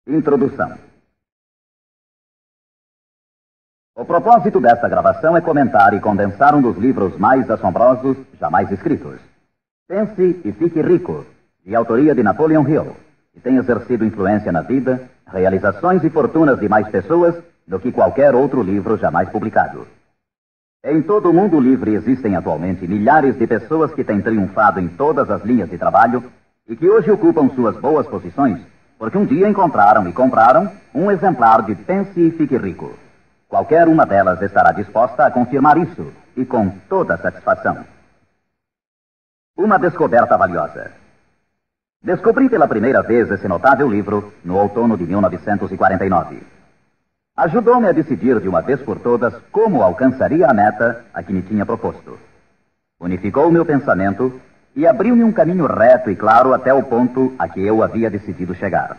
Introdução. O propósito desta gravação é comentar e condensar um dos livros mais assombrosos jamais escritos. Pense e Fique Rico, de autoria de Napoleon Hill, que tem exercido influência na vida, realizações e fortunas de mais pessoas do que qualquer outro livro jamais publicado. Em todo o mundo livre existem atualmente milhares de pessoas que têm triunfado em todas as linhas de trabalho e que hoje ocupam suas boas posições porque um dia encontraram e compraram um exemplar de Pense e Fique Rico. Qualquer uma delas estará disposta a confirmar isso, e com toda satisfação. Uma descoberta valiosa. Descobri pela primeira vez esse notável livro no outono de 1949. Ajudou-me a decidir de uma vez por todas como alcançaria a meta a que me tinha proposto. Unificou meu pensamento e abriu-me um caminho reto e claro até o ponto a que eu havia decidido chegar.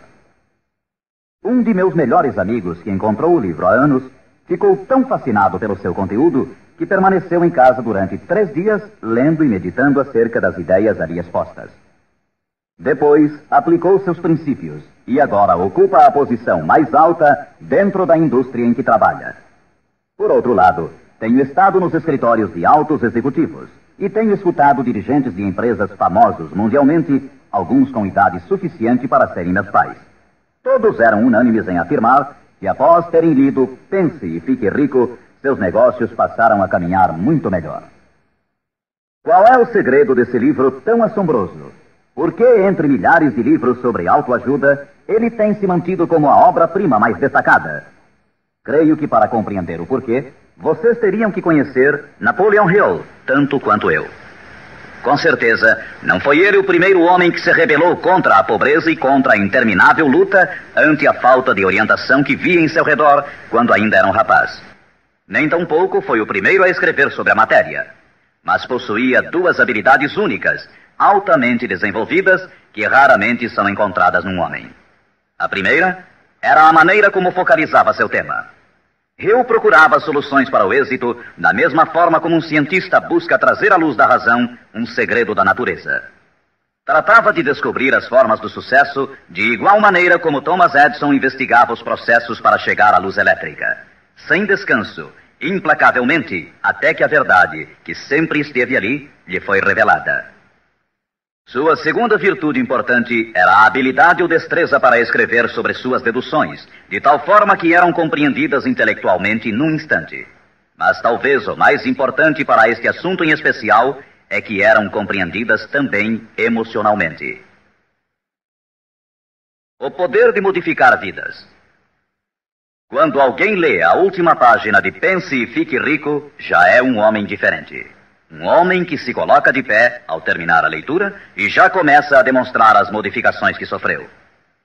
Um de meus melhores amigos, que encontrou o livro há anos, ficou tão fascinado pelo seu conteúdo que permaneceu em casa durante 3 dias, lendo e meditando acerca das ideias ali expostas. Depois, aplicou seus princípios e agora ocupa a posição mais alta dentro da indústria em que trabalha. Por outro lado, tenho estado nos escritórios de altos executivos e tenho escutado dirigentes de empresas famosos mundialmente, alguns com idade suficiente para serem meus pais. Todos eram unânimes em afirmar que, após terem lido Pense e Fique Rico, seus negócios passaram a caminhar muito melhor. Qual é o segredo desse livro tão assombroso? Por que, entre milhares de livros sobre autoajuda, ele tem se mantido como a obra-prima mais destacada? Creio que, para compreender o porquê, vocês teriam que conhecer Napoleon Hill, tanto quanto eu. Com certeza, não foi ele o primeiro homem que se rebelou contra a pobreza e contra a interminável luta ante a falta de orientação que via em seu redor quando ainda era um rapaz. Nem tampouco foi o primeiro a escrever sobre a matéria, mas possuía 2 habilidades únicas, altamente desenvolvidas, que raramente são encontradas num homem. A primeira era a maneira como focalizava seu tema. Hill procurava soluções para o êxito da mesma forma como um cientista busca trazer à luz da razão um segredo da natureza. Tratava de descobrir as formas do sucesso de igual maneira como Thomas Edison investigava os processos para chegar à luz elétrica, sem descanso, implacavelmente, até que a verdade, que sempre esteve ali, lhe foi revelada. Sua segunda virtude importante era a habilidade ou destreza para escrever sobre suas deduções, de tal forma que eram compreendidas intelectualmente num instante. Mas talvez o mais importante para este assunto em especial é que eram compreendidas também emocionalmente. O poder de modificar vidas. Quando alguém lê a última página de Pense e Fique Rico, já é um homem diferente. Um homem que se coloca de pé ao terminar a leitura e já começa a demonstrar as modificações que sofreu.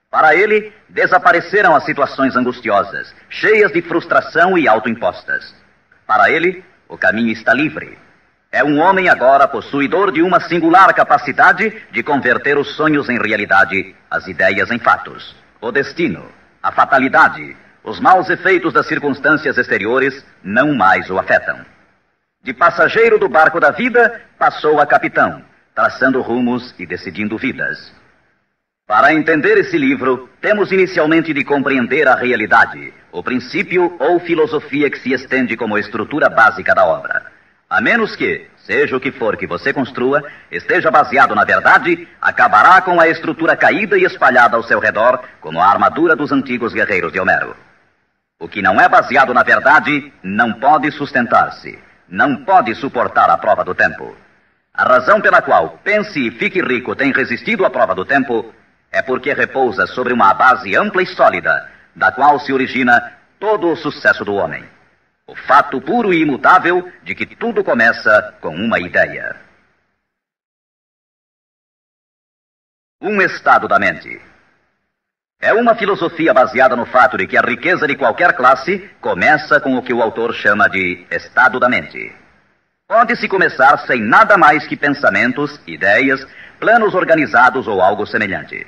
Para ele, desapareceram as situações angustiosas, cheias de frustração e autoimpostas. Para ele, o caminho está livre. É um homem agora possuidor de uma singular capacidade de converter os sonhos em realidade, as ideias em fatos. O destino, a fatalidade, os maus efeitos das circunstâncias exteriores não mais o afetam. De passageiro do barco da vida, passou a capitão, traçando rumos e decidindo vidas. Para entender esse livro, temos inicialmente de compreender a realidade, o princípio ou filosofia que se estende como estrutura básica da obra. A menos que, seja o que for que você construa, esteja baseado na verdade, acabará com a estrutura caída e espalhada ao seu redor, como a armadura dos antigos guerreiros de Homero. O que não é baseado na verdade não pode sustentar-se. Não pode suportar a prova do tempo. A razão pela qual Pense e Fique Rico tem resistido à prova do tempo é porque repousa sobre uma base ampla e sólida, da qual se origina todo o sucesso do homem. O fato puro e imutável de que tudo começa com uma ideia. Um estado da mente. É uma filosofia baseada no fato de que a riqueza de qualquer classe começa com o que o autor chama de estado da mente. Pode-se começar sem nada mais que pensamentos, ideias, planos organizados ou algo semelhante.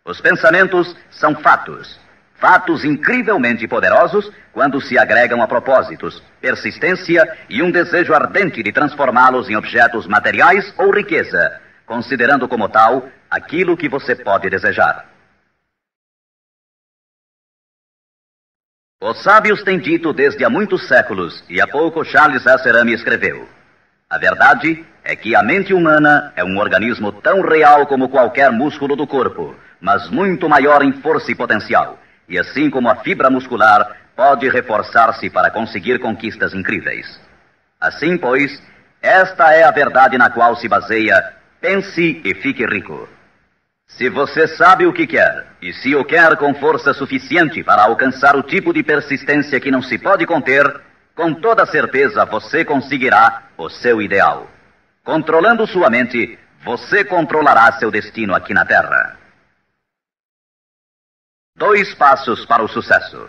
Os pensamentos são fatos. Fatos incrivelmente poderosos quando se agregam a propósitos, persistência e um desejo ardente de transformá-los em objetos materiais ou riqueza, considerando como tal aquilo que você pode desejar. Os sábios têm dito desde há muitos séculos, e há pouco Charles Asserami escreveu: a verdade é que a mente humana é um organismo tão real como qualquer músculo do corpo, mas muito maior em força e potencial, e assim como a fibra muscular pode reforçar-se para conseguir conquistas incríveis. Assim, pois, esta é a verdade na qual se baseia Pense e Fique Rico. Se você sabe o que quer, e se o quer com força suficiente para alcançar o tipo de persistência que não se pode conter, com toda certeza você conseguirá o seu ideal. Controlando sua mente, você controlará seu destino aqui na Terra. 2 passos para o sucesso.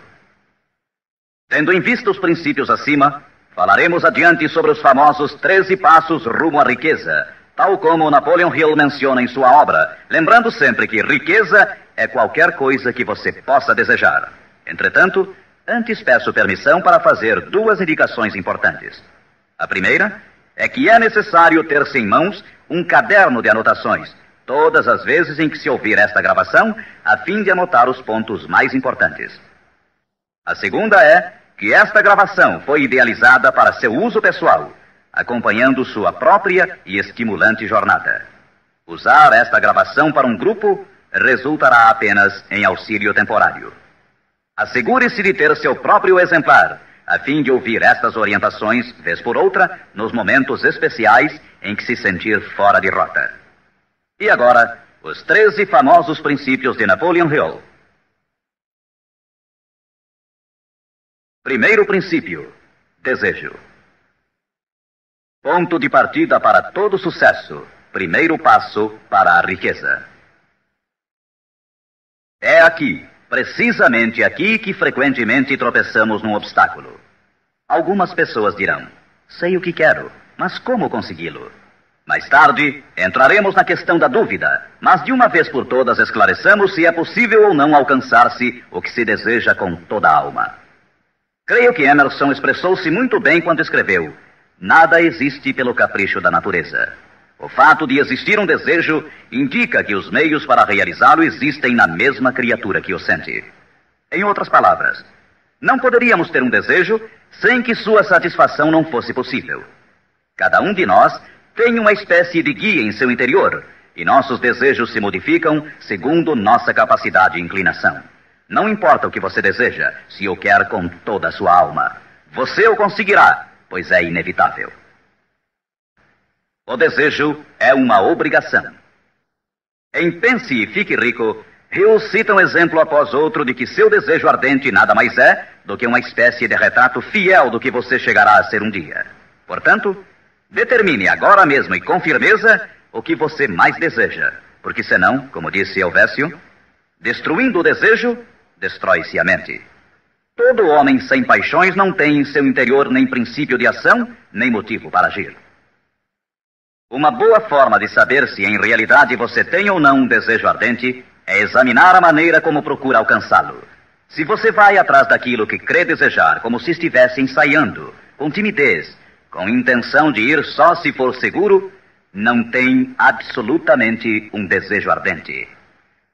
Tendo em vista os princípios acima, falaremos adiante sobre os famosos 13 passos rumo à riqueza, tal como Napoleon Hill menciona em sua obra, lembrando sempre que riqueza é qualquer coisa que você possa desejar. Entretanto, antes peço permissão para fazer 2 indicações importantes. A primeira é que é necessário ter-se em mãos um caderno de anotações, todas as vezes em que se ouvir esta gravação, a fim de anotar os pontos mais importantes. A segunda é que esta gravação foi idealizada para seu uso pessoal, acompanhando sua própria e estimulante jornada. Usar esta gravação para um grupo resultará apenas em auxílio temporário. Assegure-se de ter seu próprio exemplar, a fim de ouvir estas orientações, vez por outra, nos momentos especiais em que se sentir fora de rota. E agora, os 13 famosos princípios de Napoleon Hill. Primeiro princípio: desejo. Ponto de partida para todo sucesso. Primeiro passo para a riqueza. É aqui, precisamente aqui, que frequentemente tropeçamos num obstáculo. Algumas pessoas dirão: sei o que quero, mas como consegui-lo? Mais tarde, entraremos na questão da dúvida, mas de uma vez por todas esclareçamos se é possível ou não alcançar-se o que se deseja com toda a alma. Creio que Emerson expressou-se muito bem quando escreveu: nada existe pelo capricho da natureza. O fato de existir um desejo indica que os meios para realizá-lo existem na mesma criatura que o sente. Em outras palavras, não poderíamos ter um desejo sem que sua satisfação não fosse possível. Cada um de nós tem uma espécie de guia em seu interior, e nossos desejos se modificam segundo nossa capacidade e inclinação. Não importa o que você deseja, se o quer com toda a sua alma. Você o conseguirá, pois é inevitável. O desejo é uma obrigação. Em Pense e Fique Rico, Hill cita um exemplo após outro de que seu desejo ardente nada mais é do que uma espécie de retrato fiel do que você chegará a ser um dia. Portanto, determine agora mesmo e com firmeza o que você mais deseja, porque senão, como disse Helvécio, destruindo o desejo, destrói-se a mente. Todo homem sem paixões não tem em seu interior nem princípio de ação, nem motivo para agir. Uma boa forma de saber se em realidade você tem ou não um desejo ardente é examinar a maneira como procura alcançá-lo. Se você vai atrás daquilo que crê desejar como se estivesse ensaiando, com timidez, com intenção de ir só se for seguro, não tem absolutamente um desejo ardente.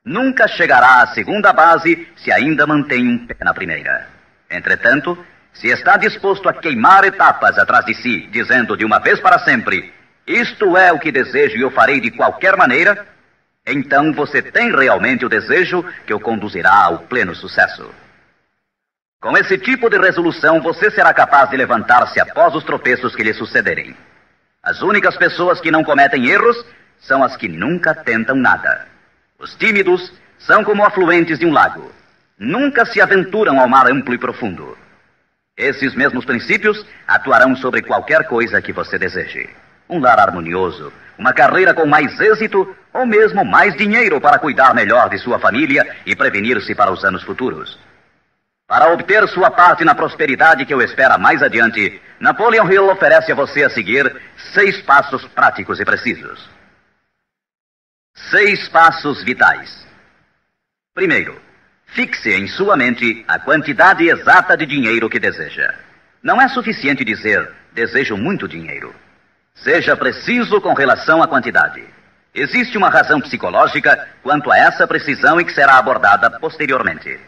Nunca chegará à segunda base se ainda mantém um pé na primeira. Entretanto, se está disposto a queimar etapas atrás de si, dizendo de uma vez para sempre: isto é o que desejo e eu farei de qualquer maneira, então você tem realmente o desejo que o conduzirá ao pleno sucesso. Com esse tipo de resolução, você será capaz de levantar-se após os tropeços que lhe sucederem. As únicas pessoas que não cometem erros são as que nunca tentam nada. Os tímidos são como afluentes de um lago. Nunca se aventuram ao mar amplo e profundo. Esses mesmos princípios atuarão sobre qualquer coisa que você deseje. Um lar harmonioso, uma carreira com mais êxito ou mesmo mais dinheiro para cuidar melhor de sua família e prevenir-se para os anos futuros. Para obter sua parte na prosperidade que o espera mais adiante, Napoleon Hill oferece a você a seguir 6 passos práticos e precisos. 6 passos vitais. Primeiro, fixe em sua mente a quantidade exata de dinheiro que deseja. Não é suficiente dizer: desejo muito dinheiro. Seja preciso com relação à quantidade. Existe uma razão psicológica quanto a essa precisão e que será abordada posteriormente.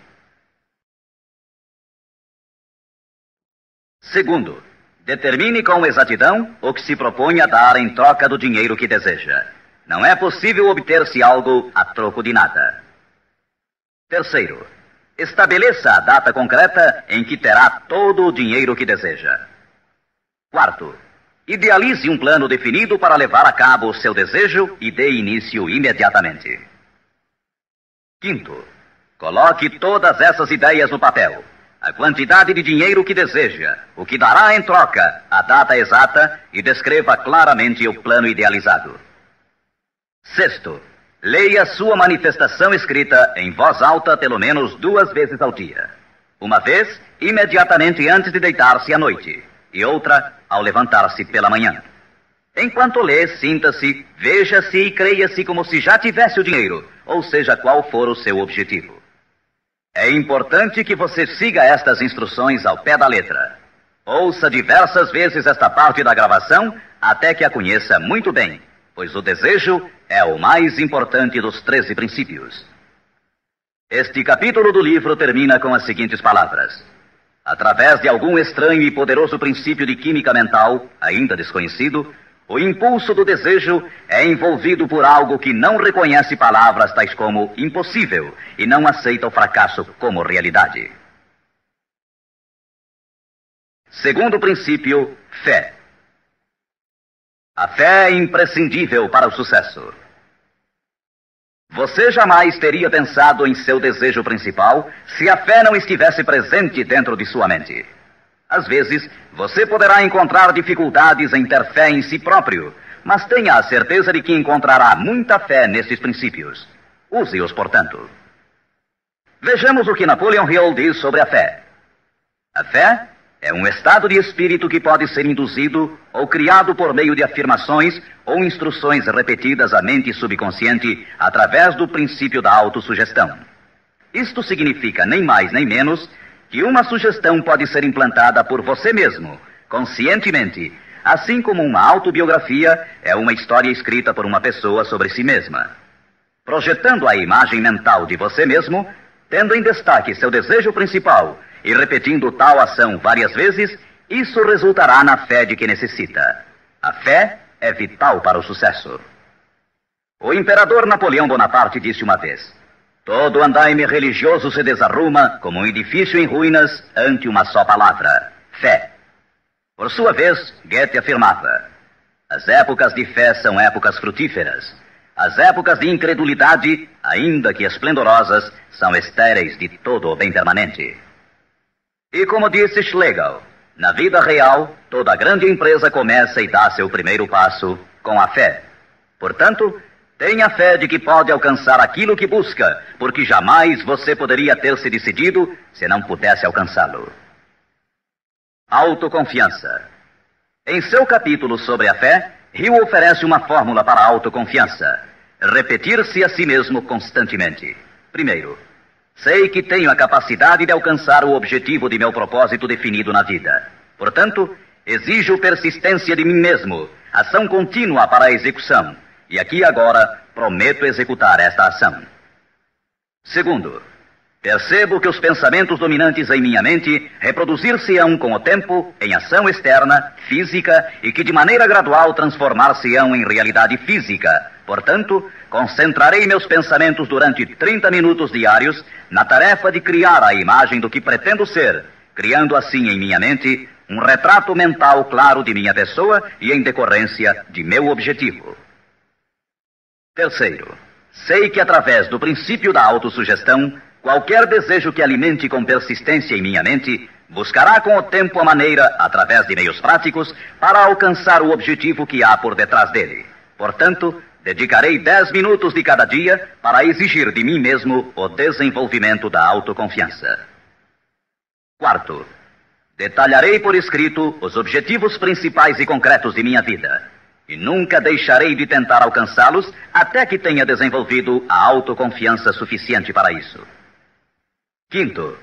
Segundo, determine com exatidão o que se propõe a dar em troca do dinheiro que deseja. Não é possível obter-se algo a troco de nada. Terceiro, estabeleça a data concreta em que terá todo o dinheiro que deseja. Quarto, idealize um plano definido para levar a cabo o seu desejo e dê início imediatamente. Quinto, coloque todas essas ideias no papel. A quantidade de dinheiro que deseja, o que dará em troca, a data exata e descreva claramente o plano idealizado. Sexto, leia sua manifestação escrita em voz alta pelo menos 2 vezes ao dia. Uma vez, imediatamente antes de deitar-se à noite, e outra ao levantar-se pela manhã. Enquanto lê, sinta-se, veja-se e creia-se como se já tivesse o dinheiro, ou seja, qual for o seu objetivo. É importante que você siga estas instruções ao pé da letra. Ouça diversas vezes esta parte da gravação até que a conheça muito bem, pois o desejo é o mais importante dos 13 princípios. Este capítulo do livro termina com as seguintes palavras: através de algum estranho e poderoso princípio de química mental, ainda desconhecido, o impulso do desejo é envolvido por algo que não reconhece palavras tais como impossível e não aceita o fracasso como realidade. Segundo princípio, fé. A fé é imprescindível para o sucesso. Você jamais teria pensado em seu desejo principal se a fé não estivesse presente dentro de sua mente. Às vezes, você poderá encontrar dificuldades em ter fé em si próprio, mas tenha a certeza de que encontrará muita fé nesses princípios. Use-os, portanto. Vejamos o que Napoleon Hill diz sobre a fé. A fé é um estado de espírito que pode ser induzido ou criado por meio de afirmações ou instruções repetidas à mente subconsciente através do princípio da autossugestão. Isto significa nem mais nem menos que uma sugestão pode ser implantada por você mesmo, conscientemente, assim como uma autobiografia é uma história escrita por uma pessoa sobre si mesma. Projetando a imagem mental de você mesmo, tendo em destaque seu desejo principal e repetindo tal ação várias vezes, isso resultará na fé de que necessita. A fé é vital para o sucesso. O imperador Napoleão Bonaparte disse uma vez: todo andaime religioso se desarruma como um edifício em ruínas ante uma só palavra: fé. Por sua vez, Goethe afirmava: as épocas de fé são épocas frutíferas. As épocas de incredulidade, ainda que esplendorosas, são estéreis de todo o bem permanente. E como disse Schlegel, na vida real, toda grande empresa começa e dá seu primeiro passo com a fé. Portanto, tenha fé de que pode alcançar aquilo que busca, porque jamais você poderia ter se decidido se não pudesse alcançá-lo. Autoconfiança. Em seu capítulo sobre a fé, Hill oferece uma fórmula para a autoconfiança: repetir-se a si mesmo constantemente. Primeiro, sei que tenho a capacidade de alcançar o objetivo de meu propósito definido na vida. Portanto, exijo persistência de mim mesmo, ação contínua para a execução. E aqui agora prometo executar esta ação. Segundo, percebo que os pensamentos dominantes em minha mente reproduzir-se-ão com o tempo em ação externa, física, e que de maneira gradual transformar-se-ão em realidade física. Portanto, concentrarei meus pensamentos durante 30 minutos diários na tarefa de criar a imagem do que pretendo ser, criando assim em minha mente um retrato mental claro de minha pessoa e em decorrência de meu objetivo. Terceiro, sei que através do princípio da autossugestão, qualquer desejo que alimente com persistência em minha mente buscará com o tempo a maneira, através de meios práticos, para alcançar o objetivo que há por detrás dele. Portanto, dedicarei 10 minutos de cada dia para exigir de mim mesmo o desenvolvimento da autoconfiança. Quarto, detalharei por escrito os objetivos principais e concretos de minha vida, e nunca deixarei de tentar alcançá-los até que tenha desenvolvido a autoconfiança suficiente para isso. Quinto,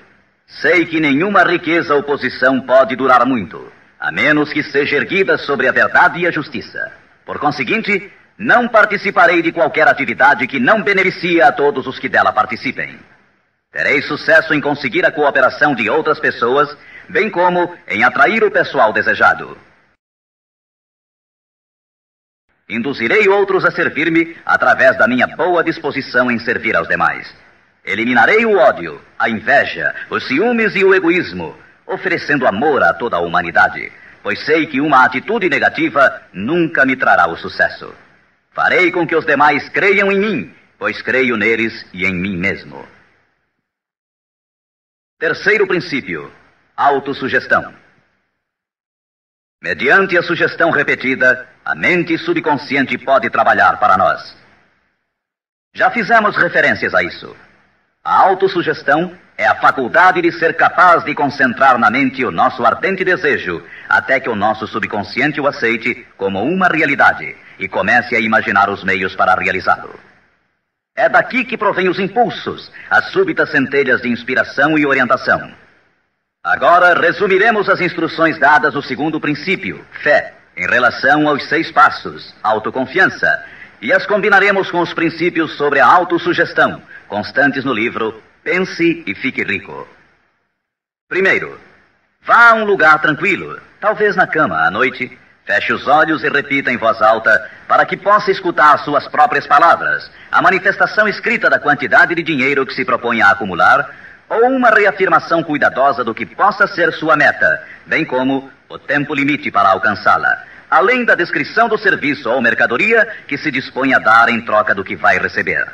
sei que nenhuma riqueza ou posição pode durar muito, a menos que seja erguida sobre a verdade e a justiça. Por conseguinte, não participarei de qualquer atividade que não beneficie a todos os que dela participem. Terei sucesso em conseguir a cooperação de outras pessoas bem como em atrair o pessoal desejado. Induzirei outros a servir-me através da minha boa disposição em servir aos demais. Eliminarei o ódio, a inveja, os ciúmes e o egoísmo, oferecendo amor a toda a humanidade, pois sei que uma atitude negativa nunca me trará o sucesso. Farei com que os demais creiam em mim, pois creio neles e em mim mesmo. Terceiro princípio: autossugestão. Mediante a sugestão repetida, a mente subconsciente pode trabalhar para nós. Já fizemos referências a isso. A autossugestão é a faculdade de ser capaz de concentrar na mente o nosso ardente desejo, até que o nosso subconsciente o aceite como uma realidade e comece a imaginar os meios para realizá-lo. É daqui que provém os impulsos, as súbitas centelhas de inspiração e orientação. Agora resumiremos as instruções dadas no segundo princípio, fé, em relação aos 6 passos, autoconfiança, e as combinaremos com os princípios sobre a autossugestão, constantes no livro Pense e Fique Rico. Primeiro, vá a um lugar tranquilo, talvez na cama à noite, feche os olhos e repita em voz alta, para que possa escutar suas próprias palavras, a manifestação escrita da quantidade de dinheiro que se propõe a acumular, ou uma reafirmação cuidadosa do que possa ser sua meta, bem como o tempo limite para alcançá-la, além da descrição do serviço ou mercadoria que se dispõe a dar em troca do que vai receber.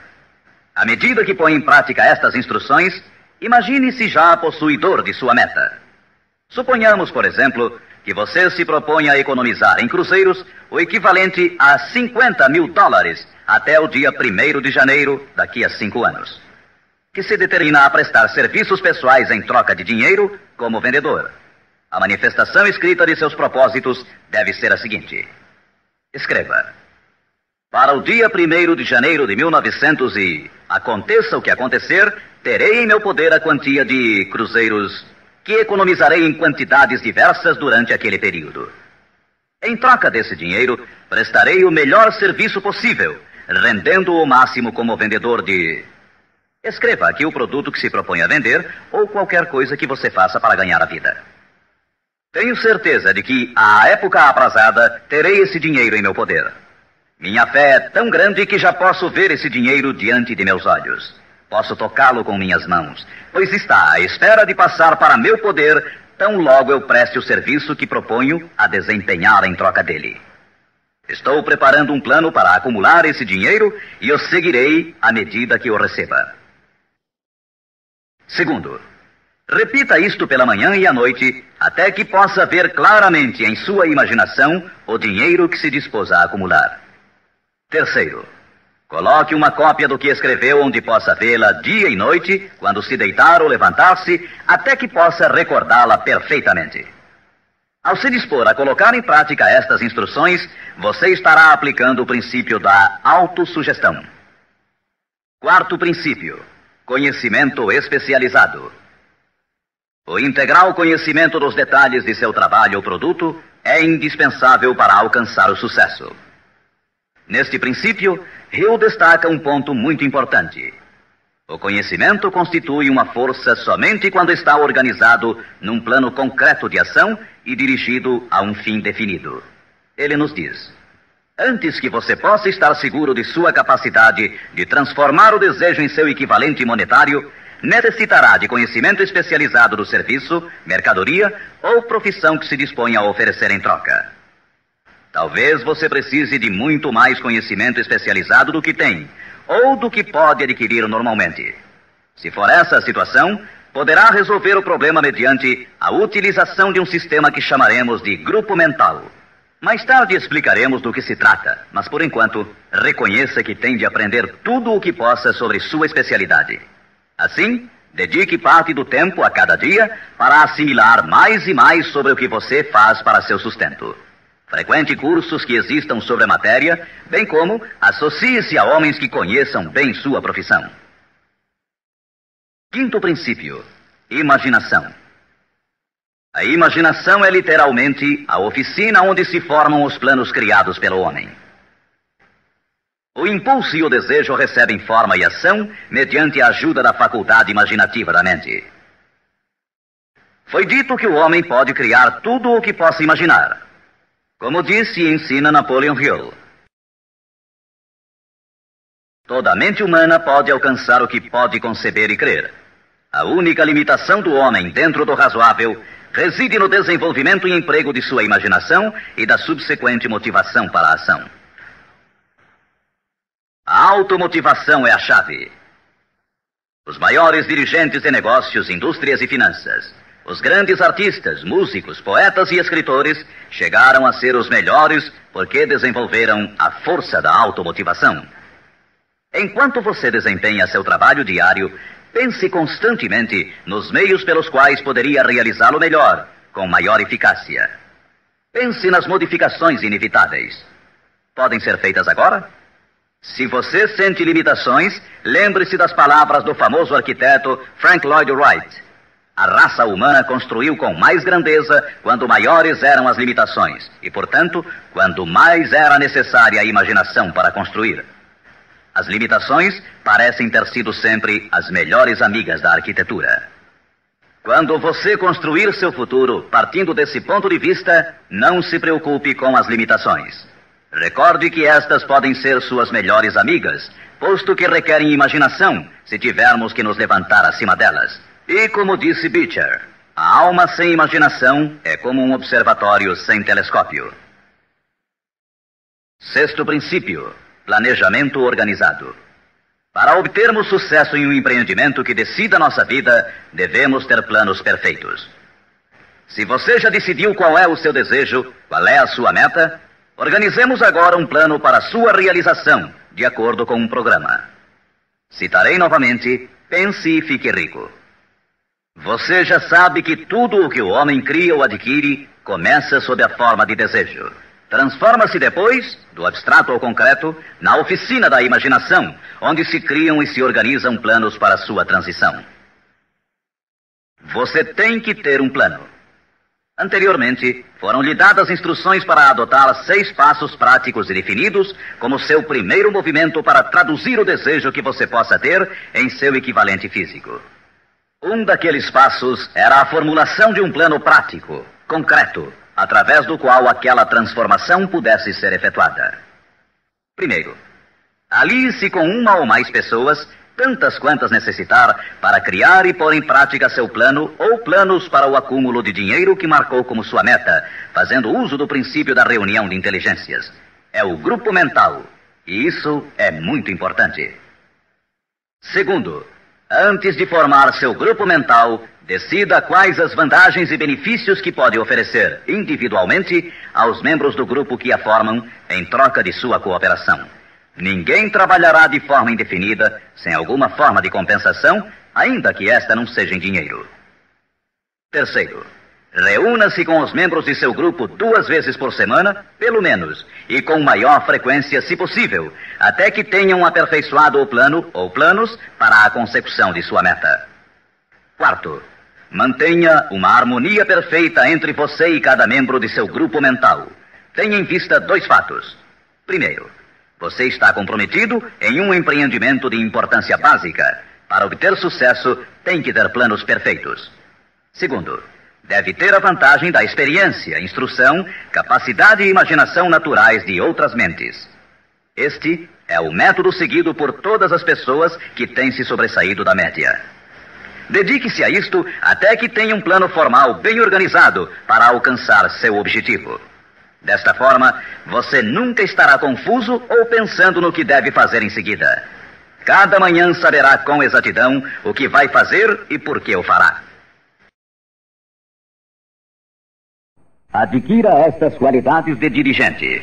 À medida que põe em prática estas instruções, imagine-se já possuidor de sua meta. Suponhamos, por exemplo, que você se propõe a economizar em cruzeiros o equivalente a $50 mil até o dia 1º de janeiro, daqui a 5 anos. Que se determina a prestar serviços pessoais em troca de dinheiro como vendedor. A manifestação escrita de seus propósitos deve ser a seguinte. Escreva: para o dia 1º de janeiro de 1900 e aconteça o que acontecer, terei em meu poder a quantia de cruzeiros que economizarei em quantidades diversas durante aquele período. Em troca desse dinheiro, prestarei o melhor serviço possível, rendendo o máximo como vendedor de... Escreva aqui o produto que se propõe a vender ou qualquer coisa que você faça para ganhar a vida. Tenho certeza de que, à época aprazada, terei esse dinheiro em meu poder. Minha fé é tão grande que já posso ver esse dinheiro diante de meus olhos. Posso tocá-lo com minhas mãos, pois está à espera de passar para meu poder, tão logo eu preste o serviço que proponho a desempenhar em troca dele. Estou preparando um plano para acumular esse dinheiro e eu seguirei à medida que o receba. Segundo, repita isto pela manhã e à noite, até que possa ver claramente em sua imaginação o dinheiro que se dispôs a acumular. Terceiro, coloque uma cópia do que escreveu onde possa vê-la dia e noite, quando se deitar ou levantar-se, até que possa recordá-la perfeitamente. Ao se dispor a colocar em prática estas instruções, você estará aplicando o princípio da autossugestão. Quarto princípio: conhecimento especializado. O integral conhecimento dos detalhes de seu trabalho ou produto é indispensável para alcançar o sucesso. Neste princípio, Hill destaca um ponto muito importante. O conhecimento constitui uma força somente quando está organizado num plano concreto de ação e dirigido a um fim definido. Ele nos diz: antes que você possa estar seguro de sua capacidade de transformar o desejo em seu equivalente monetário, necessitará de conhecimento especializado do serviço, mercadoria ou profissão que se dispõe a oferecer em troca. Talvez você precise de muito mais conhecimento especializado do que tem, ou do que pode adquirir normalmente. Se for essa a situação, poderá resolver o problema mediante a utilização de um sistema que chamaremos de grupo mental. Mais tarde explicaremos do que se trata, mas por enquanto, reconheça que tem de aprender tudo o que possa sobre sua especialidade. Assim, dedique parte do tempo a cada dia para assimilar mais e mais sobre o que você faz para seu sustento. Frequente cursos que existam sobre a matéria, bem como associe-se a homens que conheçam bem sua profissão. Quinto princípio: imaginação. A imaginação é literalmente a oficina onde se formam os planos criados pelo homem. O impulso e o desejo recebem forma e ação mediante a ajuda da faculdade imaginativa da mente. Foi dito que o homem pode criar tudo o que possa imaginar. Como disse e ensina Napoleon Hill, toda mente humana pode alcançar o que pode conceber e crer. A única limitação do homem dentro do razoável reside no desenvolvimento e emprego de sua imaginação e da subsequente motivação para a ação. A automotivação é a chave. Os maiores dirigentes de negócios, indústrias e finanças, os grandes artistas, músicos, poetas e escritores chegaram a ser os melhores porque desenvolveram a força da automotivação. Enquanto você desempenha seu trabalho diário, pense constantemente nos meios pelos quais poderia realizá-lo melhor, com maior eficácia. Pense nas modificações inevitáveis. Podem ser feitas agora? Se você sente limitações, lembre-se das palavras do famoso arquiteto Frank Lloyd Wright. A raça humana construiu com mais grandeza quando maiores eram as limitações e, portanto, quando mais era necessária a imaginação para construir. As limitações parecem ter sido sempre as melhores amigas da arquitetura. Quando você construir seu futuro partindo desse ponto de vista, não se preocupe com as limitações. Recorde que estas podem ser suas melhores amigas, posto que requerem imaginação se tivermos que nos levantar acima delas. E como disse Beecher, a alma sem imaginação é como um observatório sem telescópio. Sexto princípio: planejamento organizado. Para obtermos sucesso em um empreendimento que decida nossa vida, devemos ter planos perfeitos. Se você já decidiu qual é o seu desejo, qual é a sua meta, organizemos agora um plano para a sua realização, de acordo com um programa. Citarei novamente: pense e fique rico. Você já sabe que tudo o que o homem cria ou adquire começa sob a forma de desejo. Transforma-se depois, do abstrato ao concreto, na oficina da imaginação, onde se criam e se organizam planos para a sua transição. Você tem que ter um plano. Anteriormente, foram-lhe dadas instruções para adotar 6 passos práticos e definidos como seu primeiro movimento para traduzir o desejo que você possa ter em seu equivalente físico. Um daqueles passos era a formulação de um plano prático, concreto, através do qual aquela transformação pudesse ser efetuada. Primeiro, alie-se com uma ou mais pessoas, tantas quantas necessitar, para criar e pôr em prática seu plano ou planos para o acúmulo de dinheiro que marcou como sua meta, fazendo uso do princípio da reunião de inteligências. É o grupo mental, e isso é muito importante. Segundo, antes de formar seu grupo mental, decida quais as vantagens e benefícios que pode oferecer individualmente aos membros do grupo que a formam em troca de sua cooperação. Ninguém trabalhará de forma indefinida, sem alguma forma de compensação, ainda que esta não seja em dinheiro. Terceiro, reúna-se com os membros de seu grupo 2 vezes por semana, pelo menos, e com maior frequência, se possível, até que tenham aperfeiçoado o plano ou planos para a consecução de sua meta. Quarto, mantenha uma harmonia perfeita entre você e cada membro de seu grupo mental. Tenha em vista 2 fatos. Primeiro, você está comprometido em um empreendimento de importância básica. Para obter sucesso, tem que ter planos perfeitos. Segundo, deve ter a vantagem da experiência, instrução, capacidade e imaginação naturais de outras mentes. Este é o método seguido por todas as pessoas que têm se sobressaído da média. Dedique-se a isto até que tenha um plano formal bem organizado para alcançar seu objetivo. Desta forma, você nunca estará confuso ou pensando no que deve fazer em seguida. Cada manhã saberá com exatidão o que vai fazer e por que o fará. Adquira estas qualidades de dirigente.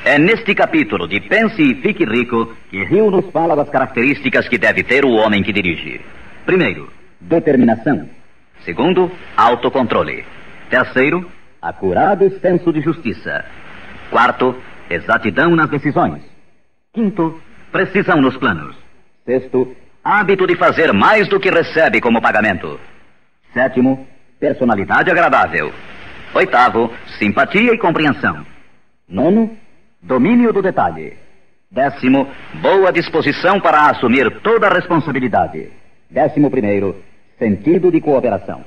É neste capítulo de Pense e Fique Rico que Hill nos fala das características que deve ter o homem que dirige. Primeiro, determinação. Segundo, autocontrole. Terceiro, acurado senso de justiça. Quarto, exatidão nas decisões. Quinto, precisão nos planos. Sexto, hábito de fazer mais do que recebe como pagamento. Sétimo, personalidade agradável. Oitavo, simpatia e compreensão. Nono, domínio do detalhe. Décimo, boa disposição para assumir toda a responsabilidade. 11º, sentido de cooperação.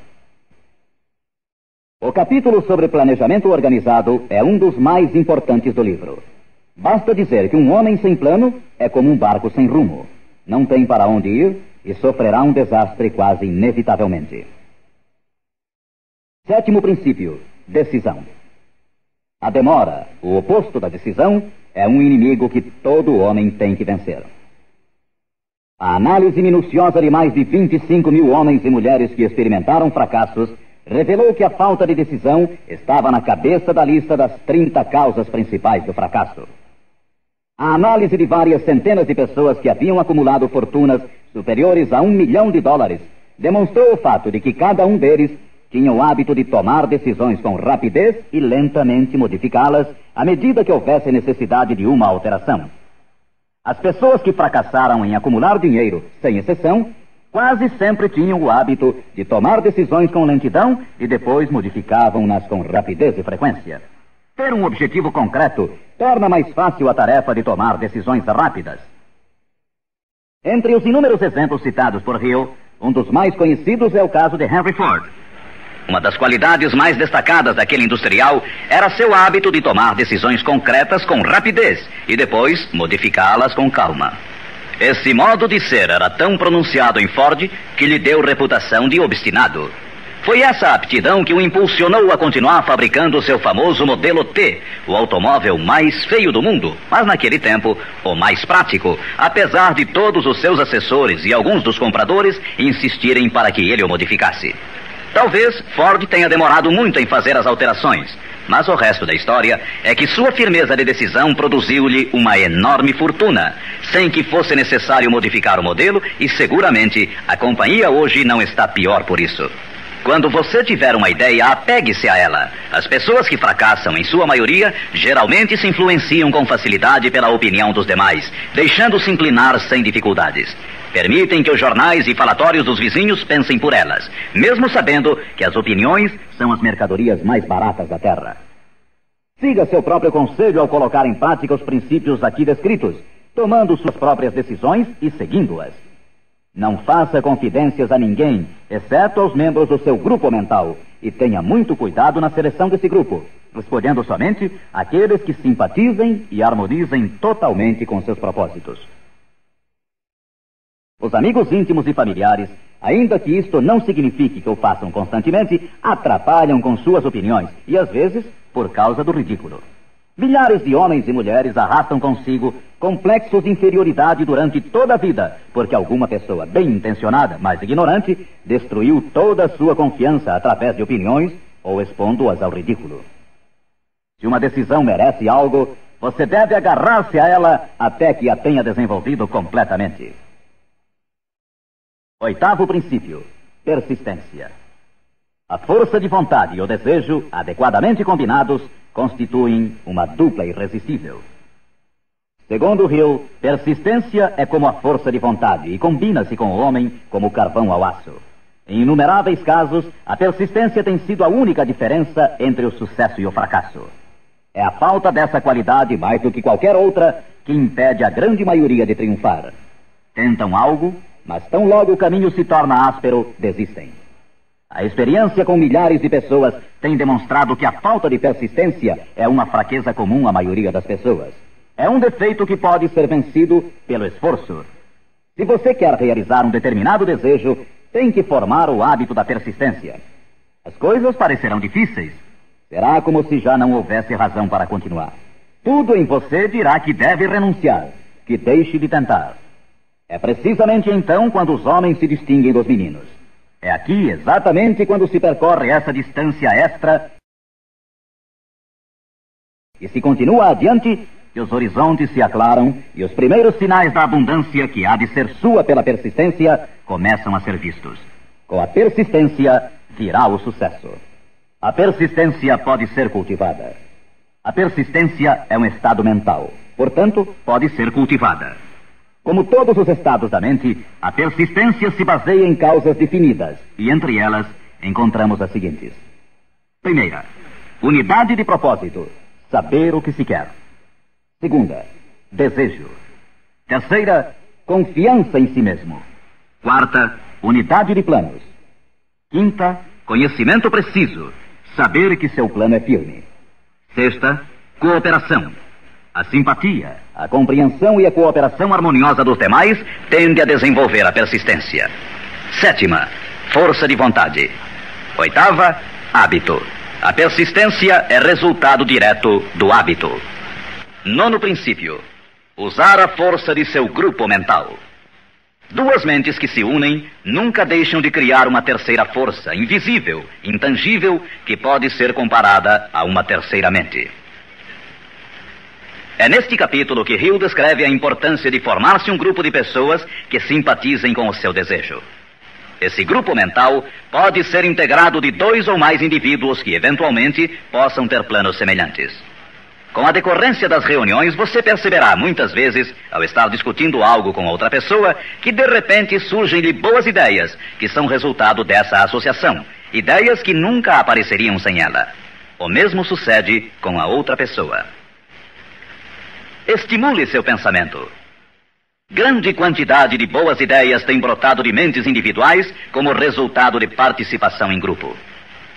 O capítulo sobre planejamento organizado é um dos mais importantes do livro. Basta dizer que um homem sem plano é como um barco sem rumo. Não tem para onde ir e sofrerá um desastre quase inevitavelmente. Sétimo princípio: decisão. A demora, o oposto da decisão, é um inimigo que todo homem tem que vencer. A análise minuciosa de mais de 25 mil homens e mulheres que experimentaram fracassos revelou que a falta de decisão estava na cabeça da lista das 30 causas principais do fracasso. A análise de várias centenas de pessoas que haviam acumulado fortunas superiores a $1 milhão demonstrou o fato de que cada um deles tinha o hábito de tomar decisões com rapidez e lentamente modificá-las à medida que houvesse necessidade de uma alteração. As pessoas que fracassaram em acumular dinheiro, sem exceção, quase sempre tinham o hábito de tomar decisões com lentidão e depois modificavam-nas com rapidez e frequência. Ter um objetivo concreto torna mais fácil a tarefa de tomar decisões rápidas. Entre os inúmeros exemplos citados por Hill, um dos mais conhecidos é o caso de Henry Ford. Uma das qualidades mais destacadas daquele industrial era seu hábito de tomar decisões concretas com rapidez e depois modificá-las com calma. Esse modo de ser era tão pronunciado em Ford que lhe deu reputação de obstinado. Foi essa aptidão que o impulsionou a continuar fabricando seu famoso modelo T, o automóvel mais feio do mundo, mas naquele tempo o mais prático, apesar de todos os seus assessores e alguns dos compradores insistirem para que ele o modificasse. Talvez Ford tenha demorado muito em fazer as alterações, mas o resto da história é que sua firmeza de decisão produziu-lhe uma enorme fortuna, sem que fosse necessário modificar o modelo, e seguramente a companhia hoje não está pior por isso. Quando você tiver uma ideia, apegue-se a ela. As pessoas que fracassam, em sua maioria, geralmente se influenciam com facilidade pela opinião dos demais, deixando-se inclinar sem dificuldades. Permitem que os jornais e falatórios dos vizinhos pensem por elas, mesmo sabendo que as opiniões são as mercadorias mais baratas da terra. Siga seu próprio conselho ao colocar em prática os princípios aqui descritos, tomando suas próprias decisões e seguindo-as. Não faça confidências a ninguém, exceto aos membros do seu grupo mental, e tenha muito cuidado na seleção desse grupo, escolhendo somente aqueles que simpatizem e harmonizem totalmente com seus propósitos. Os amigos íntimos e familiares, ainda que isto não signifique que o façam constantemente, atrapalham com suas opiniões e, às vezes, por causa do ridículo. Milhares de homens e mulheres arrastam consigo complexos de inferioridade durante toda a vida, porque alguma pessoa bem intencionada, mas ignorante, destruiu toda a sua confiança através de opiniões ou expondo-as ao ridículo. Se uma decisão merece algo, você deve agarrar-se a ela até que a tenha desenvolvido completamente. Oitavo princípio: persistência. A força de vontade e o desejo, adequadamente combinados, constituem uma dupla irresistível. Segundo Hill, persistência é como a força de vontade e combina-se com o homem como o carvão ao aço. Em inumeráveis casos, a persistência tem sido a única diferença entre o sucesso e o fracasso. É a falta dessa qualidade, mais do que qualquer outra, que impede a grande maioria de triunfar. Tentam algo, mas tão logo o caminho se torna áspero, desistem. A experiência com milhares de pessoas tem demonstrado que a falta de persistência é uma fraqueza comum à maioria das pessoas. É um defeito que pode ser vencido pelo esforço. Se você quer realizar um determinado desejo, tem que formar o hábito da persistência. As coisas parecerão difíceis. Será como se já não houvesse razão para continuar. Tudo em você dirá que deve renunciar, que deixe de tentar. É precisamente então quando os homens se distinguem dos meninos. É aqui exatamente quando se percorre essa distância extra e se continua adiante que os horizontes se aclaram e os primeiros sinais da abundância que há de ser sua pela persistência começam a ser vistos. Com a persistência virá o sucesso. A persistência pode ser cultivada. A persistência é um estado mental, portanto, pode ser cultivada. Como todos os estados da mente, a persistência se baseia em causas definidas, e entre elas encontramos as seguintes. Primeira, unidade de propósito, saber o que se quer. Segunda, desejo. Terceira, confiança em si mesmo. Quarta, unidade de planos. Quinta, conhecimento preciso. saber que seu plano é firme. Sexta, cooperação. A simpatia, a compreensão e a cooperação harmoniosa dos demais tende a desenvolver a persistência. Sétima, força de vontade. Oitava, hábito. A persistência é resultado direto do hábito. Nono princípio, usar a força de seu grupo mental. Duas mentes que se unem nunca deixam de criar uma terceira força, invisível, intangível, que pode ser comparada a uma terceira mente. É neste capítulo que Hill descreve a importância de formar-se um grupo de pessoas que simpatizem com o seu desejo. Esse grupo mental pode ser integrado de 2 ou mais indivíduos que, eventualmente, possam ter planos semelhantes. Com a decorrência das reuniões, você perceberá muitas vezes, ao estar discutindo algo com outra pessoa, que de repente surgem-lhe boas ideias, que são resultado dessa associação. Ideias que nunca apareceriam sem ela. O mesmo sucede com a outra pessoa. Estimule seu pensamento. Grande quantidade de boas ideias tem brotado de mentes individuais como resultado de participação em grupo.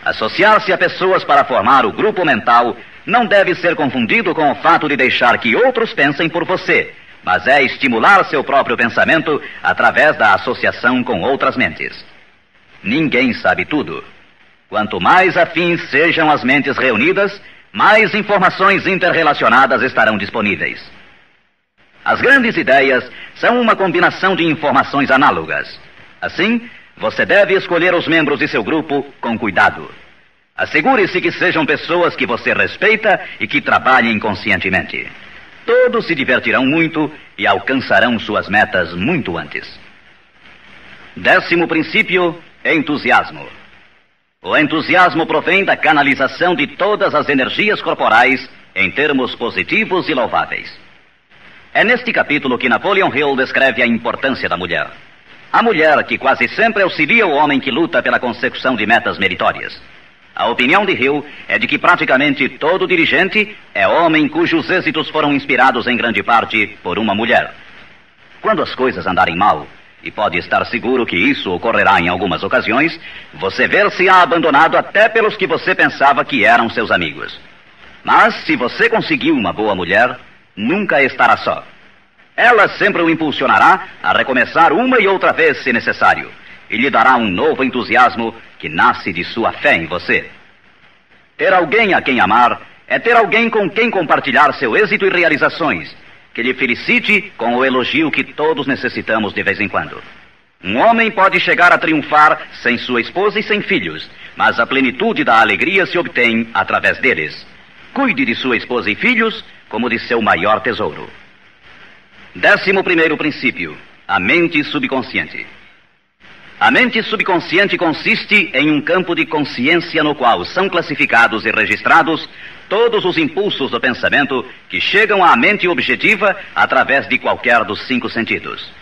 Associar-se a pessoas para formar o grupo mental não deve ser confundido com o fato de deixar que outros pensem por você, mas é estimular seu próprio pensamento através da associação com outras mentes. Ninguém sabe tudo. Quanto mais afins sejam as mentes reunidas, mais informações interrelacionadas estarão disponíveis. As grandes ideias são uma combinação de informações análogas. Assim, você deve escolher os membros de seu grupo com cuidado. Assegure-se que sejam pessoas que você respeita e que trabalhem conscientemente. Todos se divertirão muito e alcançarão suas metas muito antes. 10º princípio, entusiasmo. O entusiasmo provém da canalização de todas as energias corporais em termos positivos e louváveis. É neste capítulo que Napoleon Hill descreve a importância da mulher. A mulher que quase sempre auxilia o homem que luta pela consecução de metas meritórias. A opinião de Hill é de que praticamente todo dirigente é homem cujos êxitos foram inspirados em grande parte por uma mulher. Quando as coisas andarem mal, e pode estar seguro que isso ocorrerá em algumas ocasiões, você ver-se-á abandonado até pelos que você pensava que eram seus amigos. Mas se você conseguiu uma boa mulher, nunca estará só. Ela sempre o impulsionará a recomeçar uma e outra vez se necessário, e lhe dará um novo entusiasmo que nasce de sua fé em você. Ter alguém a quem amar é ter alguém com quem compartilhar seu êxito e realizações, que lhe felicite com o elogio que todos necessitamos de vez em quando. Um homem pode chegar a triunfar sem sua esposa e sem filhos, mas a plenitude da alegria se obtém através deles. Cuide de sua esposa e filhos como de seu maior tesouro. 11º princípio, a mente subconsciente. A mente subconsciente consiste em um campo de consciência no qual são classificados e registrados todos os impulsos do pensamento que chegam à mente objetiva através de qualquer dos 5 sentidos.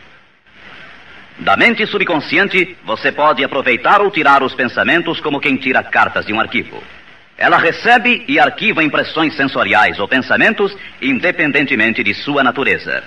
Da mente subconsciente, você pode aproveitar ou tirar os pensamentos como quem tira cartas de um arquivo. Ela recebe e arquiva impressões sensoriais ou pensamentos independentemente de sua natureza.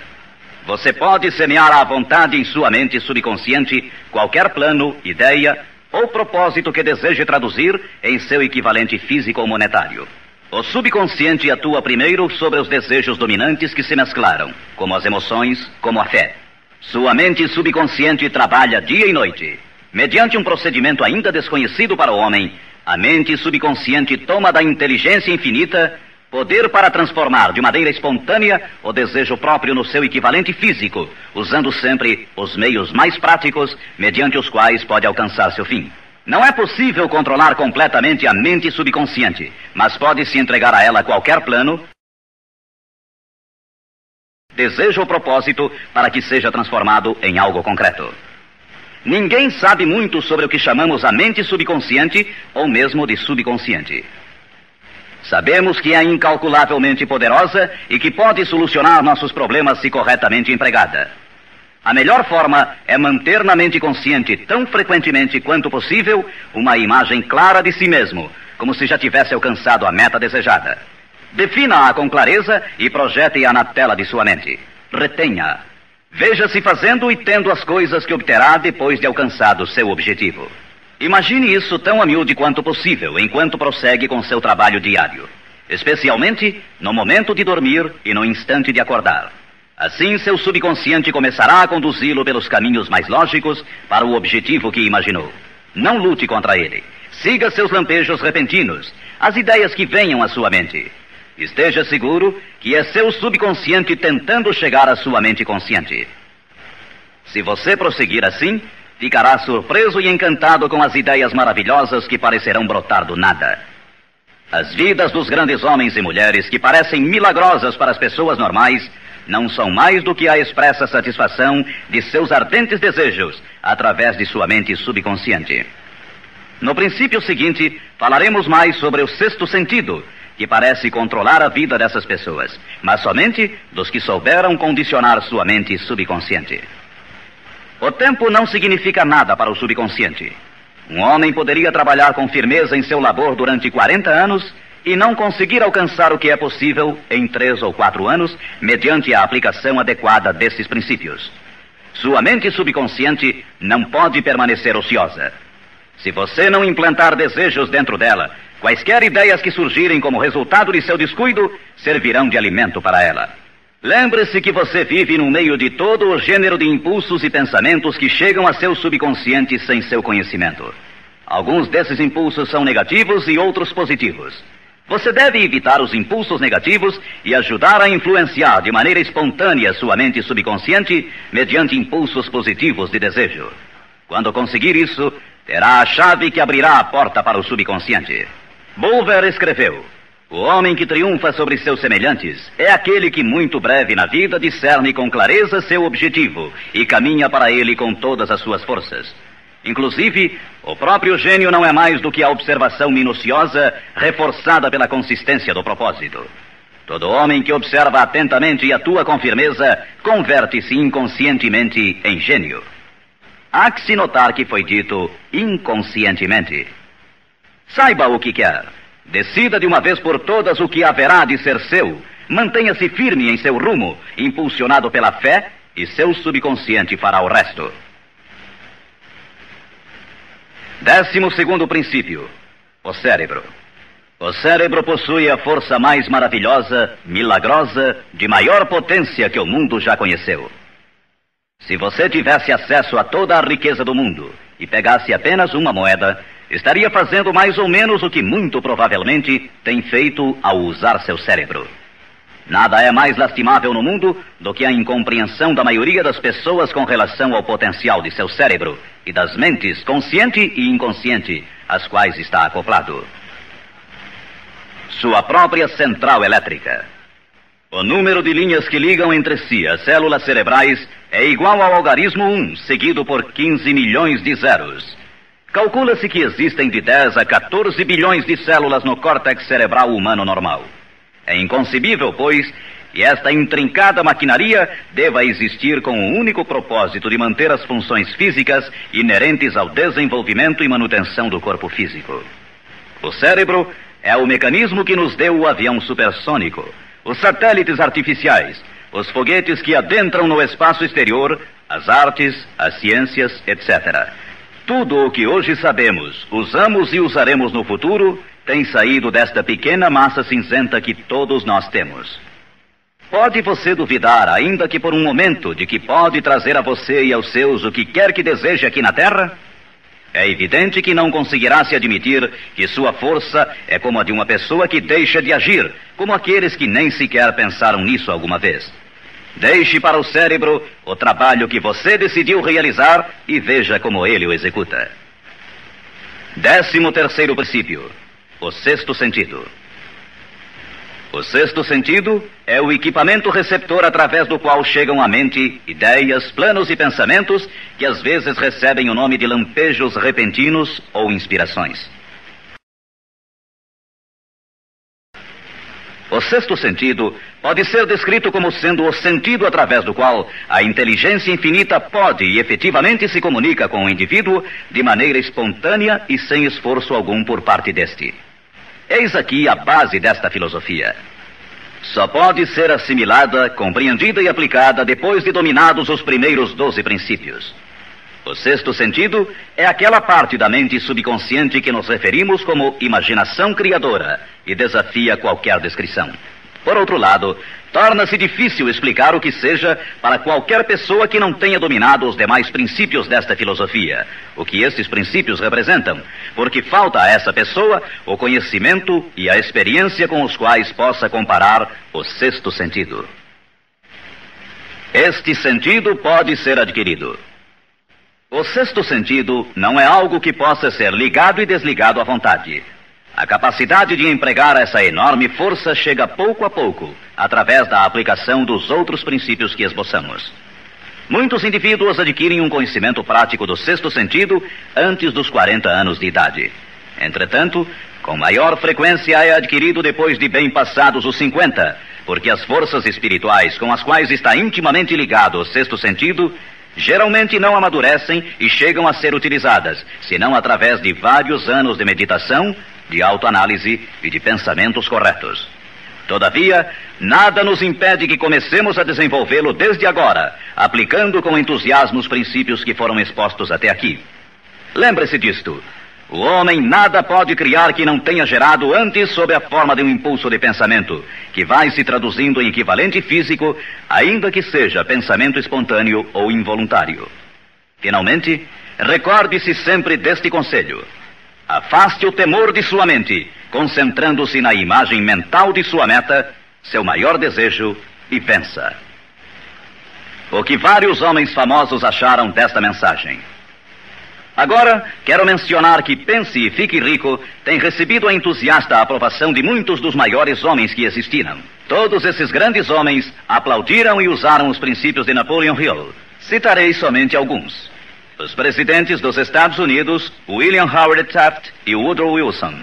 Você pode semear à vontade em sua mente subconsciente qualquer plano, ideia ou propósito que deseje traduzir em seu equivalente físico ou monetário. O subconsciente atua primeiro sobre os desejos dominantes que se mesclaram, como as emoções, como a fé. Sua mente subconsciente trabalha dia e noite. Mediante um procedimento ainda desconhecido para o homem, a mente subconsciente toma da inteligência infinita poder para transformar de maneira espontânea o desejo próprio no seu equivalente físico, usando sempre os meios mais práticos mediante os quais pode alcançar seu fim. Não é possível controlar completamente a mente subconsciente, mas pode-se entregar a ela qualquer plano, desejo ou propósito para que seja transformado em algo concreto. Ninguém sabe muito sobre o que chamamos a mente subconsciente ou mesmo de subconsciente. Sabemos que é incalculavelmente poderosa e que pode solucionar nossos problemas se corretamente empregada. A melhor forma é manter na mente consciente, tão frequentemente quanto possível, uma imagem clara de si mesmo, como se já tivesse alcançado a meta desejada. Defina-a com clareza e projete-a na tela de sua mente. Retenha-a. Veja-se fazendo e tendo as coisas que obterá depois de alcançado seu objetivo. Imagine isso tão a miúde quanto possível enquanto prossegue com seu trabalho diário, especialmente no momento de dormir e no instante de acordar. Assim, seu subconsciente começará a conduzi-lo pelos caminhos mais lógicos para o objetivo que imaginou. Não lute contra ele. Siga seus lampejos repentinos, as ideias que venham à sua mente. Esteja seguro que é seu subconsciente tentando chegar à sua mente consciente. Se você prosseguir assim, ficará surpreso e encantado com as ideias maravilhosas que parecerão brotar do nada. As vidas dos grandes homens e mulheres que parecem milagrosas para as pessoas normais não são mais do que a expressa satisfação de seus ardentes desejos através de sua mente subconsciente. No princípio seguinte, falaremos mais sobre o sexto sentido, que parece controlar a vida dessas pessoas, mas somente dos que souberam condicionar sua mente subconsciente. O tempo não significa nada para o subconsciente. Um homem poderia trabalhar com firmeza em seu labor durante 40 anos e não conseguir alcançar o que é possível em 3 ou 4 anos, mediante a aplicação adequada desses princípios. Sua mente subconsciente não pode permanecer ociosa. Se você não implantar desejos dentro dela, quaisquer ideias que surgirem como resultado de seu descuido servirão de alimento para ela. Lembre-se que você vive no meio de todo o gênero de impulsos e pensamentos que chegam a seu subconsciente sem seu conhecimento. Alguns desses impulsos são negativos e outros positivos. Você deve evitar os impulsos negativos e ajudar a influenciar de maneira espontânea sua mente subconsciente mediante impulsos positivos de desejo. Quando conseguir isso, terá a chave que abrirá a porta para o subconsciente. Bulwer escreveu: o homem que triunfa sobre seus semelhantes é aquele que muito breve na vida discerne com clareza seu objetivo e caminha para ele com todas as suas forças. Inclusive, o próprio gênio não é mais do que a observação minuciosa reforçada pela consistência do propósito. Todo homem que observa atentamente e atua com firmeza converte-se inconscientemente em gênio. Há que se notar que foi dito inconscientemente. Saiba o que quer. Decida de uma vez por todas o que haverá de ser seu. Mantenha-se firme em seu rumo, impulsionado pela fé, e seu subconsciente fará o resto. 12º princípio: o cérebro. O cérebro possui a força mais maravilhosa, milagrosa, de maior potência que o mundo já conheceu. Se você tivesse acesso a toda a riqueza do mundo e pegasse apenas uma moeda, estaria fazendo mais ou menos o que muito provavelmente tem feito ao usar seu cérebro. Nada é mais lastimável no mundo do que a incompreensão da maioria das pessoas com relação ao potencial de seu cérebro e das mentes consciente e inconsciente, às quais está acoplado. Sua própria central elétrica. O número de linhas que ligam entre si as células cerebrais é igual ao algarismo 1, seguido por 15 milhões de zeros. Calcula-se que existem de 10 a 14 bilhões de células no córtex cerebral humano normal. É inconcebível, pois, que esta intrincada maquinaria deva existir com o único propósito de manter as funções físicas inerentes ao desenvolvimento e manutenção do corpo físico. O cérebro é o mecanismo que nos deu o avião supersônico, os satélites artificiais, os foguetes que adentram no espaço exterior, as artes, as ciências, etc. Tudo o que hoje sabemos, usamos e usaremos no futuro, tem saído desta pequena massa cinzenta que todos nós temos. Pode você duvidar, ainda que por um momento, de que pode trazer a você e aos seus o que quer que deseje aqui na Terra? É evidente que não conseguirá se admitir que sua força é como a de uma pessoa que deixa de agir, como aqueles que nem sequer pensaram nisso alguma vez. Deixe para o cérebro o trabalho que você decidiu realizar e veja como ele o executa. 13º princípio: o sexto sentido. O sexto sentido é o equipamento receptor através do qual chegam à mente ideias, planos e pensamentos que às vezes recebem o nome de lampejos repentinos ou inspirações. O sexto sentido pode ser descrito como sendo o sentido através do qual a inteligência infinita pode e efetivamente se comunica com o indivíduo de maneira espontânea e sem esforço algum por parte deste. Eis aqui a base desta filosofia. Só pode ser assimilada, compreendida e aplicada depois de dominados os primeiros 12 princípios. O sexto sentido é aquela parte da mente subconsciente que nos referimos como imaginação criadora e desafia qualquer descrição. Por outro lado, torna-se difícil explicar o que seja para qualquer pessoa que não tenha dominado os demais princípios desta filosofia, o que estes princípios representam, porque falta a essa pessoa o conhecimento e a experiência com os quais possa comparar o sexto sentido. Este sentido pode ser adquirido. O sexto sentido não é algo que possa ser ligado e desligado à vontade. A capacidade de empregar essa enorme força chega pouco a pouco, através da aplicação dos outros princípios que esboçamos. Muitos indivíduos adquirem um conhecimento prático do sexto sentido antes dos 40 anos de idade. Entretanto, com maior frequência é adquirido depois de bem passados os 50, porque as forças espirituais com as quais está intimamente ligado o sexto sentido geralmente não amadurecem e chegam a ser utilizadas, senão através de vários anos de meditação, de autoanálise e de pensamentos corretos. Todavia, nada nos impede que comecemos a desenvolvê-lo desde agora, aplicando com entusiasmo os princípios que foram expostos até aqui. Lembre-se disto. O homem nada pode criar que não tenha gerado antes sob a forma de um impulso de pensamento, que vai se traduzindo em equivalente físico, ainda que seja pensamento espontâneo ou involuntário. Finalmente, recorde-se sempre deste conselho. Afaste o temor de sua mente, concentrando-se na imagem mental de sua meta, seu maior desejo, e vença. O que vários homens famosos acharam desta mensagem? Agora, quero mencionar que Pense e Fique Rico tem recebido a entusiasta aprovação de muitos dos maiores homens que existiram. Todos esses grandes homens aplaudiram e usaram os princípios de Napoleon Hill. Citarei somente alguns. Os presidentes dos Estados Unidos, William Howard Taft e Woodrow Wilson.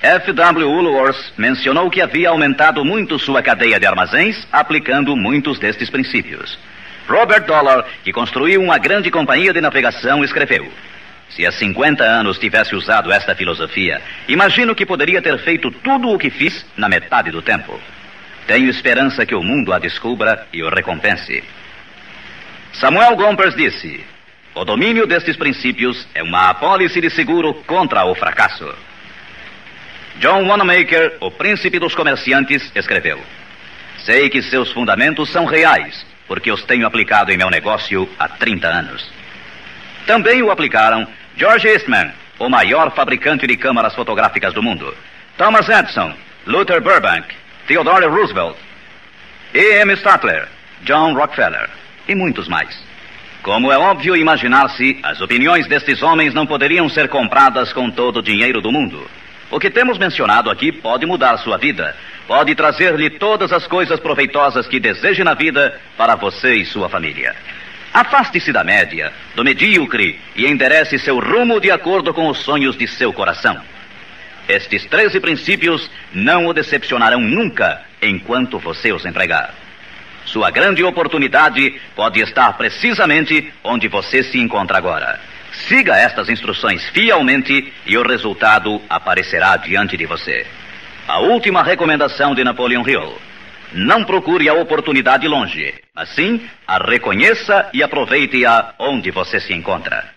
F.W. Woolworth mencionou que havia aumentado muito sua cadeia de armazéns aplicando muitos destes princípios. Robert Dollar, que construiu uma grande companhia de navegação, escreveu: se há 50 anos tivesse usado esta filosofia, imagino que poderia ter feito tudo o que fiz na metade do tempo. Tenho esperança que o mundo a descubra e o recompense. Samuel Gompers disse: o domínio destes princípios é uma apólice de seguro contra o fracasso. John Wanamaker, o príncipe dos comerciantes, escreveu: sei que seus fundamentos são reais, porque os tenho aplicado em meu negócio há 30 anos. Também o aplicaram George Eastman, o maior fabricante de câmaras fotográficas do mundo, Thomas Edison, Luther Burbank, Theodore Roosevelt, E.M. Statler, John Rockefeller e muitos mais. Como é óbvio imaginar-se, as opiniões destes homens não poderiam ser compradas com todo o dinheiro do mundo. O que temos mencionado aqui pode mudar sua vida, pode trazer-lhe todas as coisas proveitosas que deseje na vida para você e sua família. Afaste-se da média, do medíocre e enderece seu rumo de acordo com os sonhos de seu coração. Estes 13 princípios não o decepcionarão nunca enquanto você os empregar. Sua grande oportunidade pode estar precisamente onde você se encontra agora. Siga estas instruções fielmente e o resultado aparecerá diante de você. A última recomendação de Napoleon Hill: não procure a oportunidade longe, mas sim a reconheça e aproveite-a onde você se encontra.